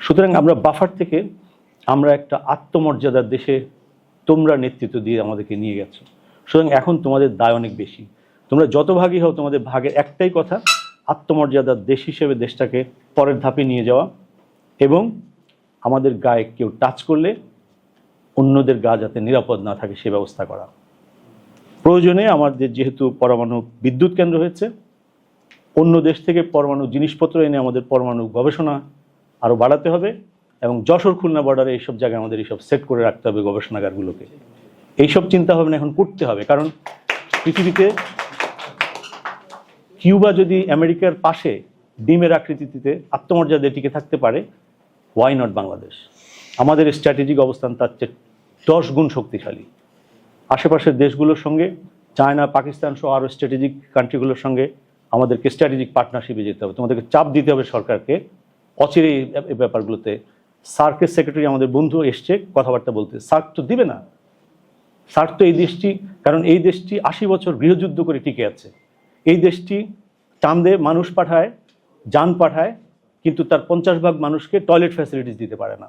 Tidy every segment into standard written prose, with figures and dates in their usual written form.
সুতরাং আমরা বাফার থেকে আমরা একটা আত্মমর্যাদার দেশে তোমরা নেতৃত্ব দিয়ে আমাদেরকে নিয়ে গেছো। সুতরাং এখন তোমাদের দায় অনেক বেশি। তোমরা যত ভাগই হও, তোমাদের ভাগের একটাই কথা, আত্মমর্যাদার দেশ হিসেবে দেশটাকে পরের ধাপে নিয়ে যাওয়া এবং আমাদের গায়ে কেউ টাচ করলে অন্যদের গা যাতে নিরাপদ না থাকে সে ব্যবস্থা করা। প্রয়োজনে আমাদের যেহেতু পরমাণু বিদ্যুৎ কেন্দ্র হয়েছে, অন্য দেশ থেকে পরমাণু জিনিসপত্র এনে আমাদের পরমাণু গবেষণা আরও বাড়াতে হবে এবং যশোর খুলনা বর্ডারে এইসব জায়গায় আমাদের এইসব সেট করে রাখতে হবে গবেষণাগারগুলোকে। এইসব চিন্তা ভাবনা এখন করতে হবে, কারণ পৃথিবীতে কিউবা যদি আমেরিকার পাশে ডিমের আকৃতিতে আত্মমর্যাদায় টিকে থাকতে পারে, ওয়াই নট বাংলাদেশ? আমাদের স্ট্র্যাটেজিক অবস্থান তার চেয়ে 10 গুণ শক্তিশালী। আশেপাশের দেশগুলোর সঙ্গে, চায়না, পাকিস্তান সহ আরও স্ট্র্যাটেজিক কান্ট্রিগুলোর সঙ্গে আমাদেরকে স্ট্র্যাটেজিক পার্টনারশিপে যেতে হবে। তোমাদেরকে চাপ দিতে হবে সরকারকে অচিরে এই ব্যাপারগুলোতে। সার্কের সেক্রেটারি আমাদের বন্ধু এসছে কথাবার্তা বলতে, সার্ক তো দিবে না। সার্ক তো এই দেশটি, কারণ এই দেশটি 80 বছর গৃহযুদ্ধ করে টিকে আছে। এই দেশটি চাঁদে মানুষ পাঠায়, যান পাঠায়, কিন্তু তার 50 ভাগ মানুষকে টয়লেট ফ্যাসিলিটিস দিতে পারে না।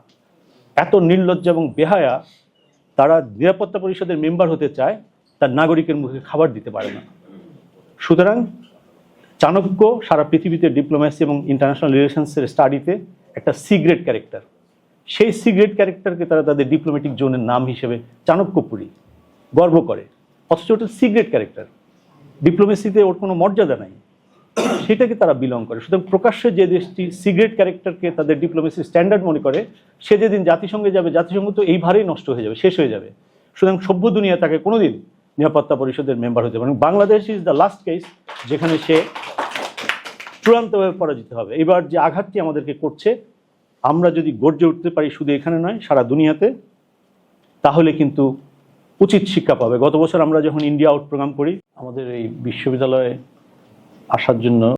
এত নির্লজ্জ এবং বেহায়া। তারা নিরাপত্তা পরিষদের মেম্বার হতে চায়, তার নাগরিকের মুখে খাবার দিতে পারে না। সুতরাং চাণক্য সারা পৃথিবীতে ডিপ্লোম্যাসি এবং ইন্টারন্যাশনাল রিলেশনসের স্টাডিতে একটা সিগ্রেট ক্যারেক্টার। সেই সিগ্রেট ক্যারেক্টারকে তারা তাদের ডিপ্লোম্যাটিক জোনের নাম হিসেবে চাণক্যপুরী গর্ব করে, অথচ ওটা সিগ্রেট ক্যারেক্টার। ডিপ্লোমেসিতে ওর কোনো মর্যাদা নাই, সেটাকে তারা বিলং করে। সুতরাং প্রকাশ্যে যে দেশটি সিগ্রেট ক্যারেক্টারকে তাদের ডিপ্লোমেসি স্ট্যান্ডার্ড মনে করে, সে যেদিন জাতিসংঘে যাবে, জাতিসংঘ তো এই ভারেই নষ্ট হয়ে যাবে, শেষ হয়ে যাবে। সুতরাং সভ্য দুনিয়া তাকে কোনোদিন নিরাপত্তা পরিষদের মেম্বার হতে পারে। Bangladesh is the last case যেখানে সে চূড়ান্তভাবে পরাজিত হবে। এবার যে আঘাতটি আমাদেরকে করছে, আমরা যদি গর্জে উঠতে পারি শুধু এখানে নয়, সারা দুনিয়াতে, তাহলে কিন্তু উচিত শিক্ষা পাবে। গত বছর আমরা যখন ইন্ডিয়া আউট প্রোগ্রাম করি, আমাদের এই বিশ্ববিদ্যালয়ে আসার জন্য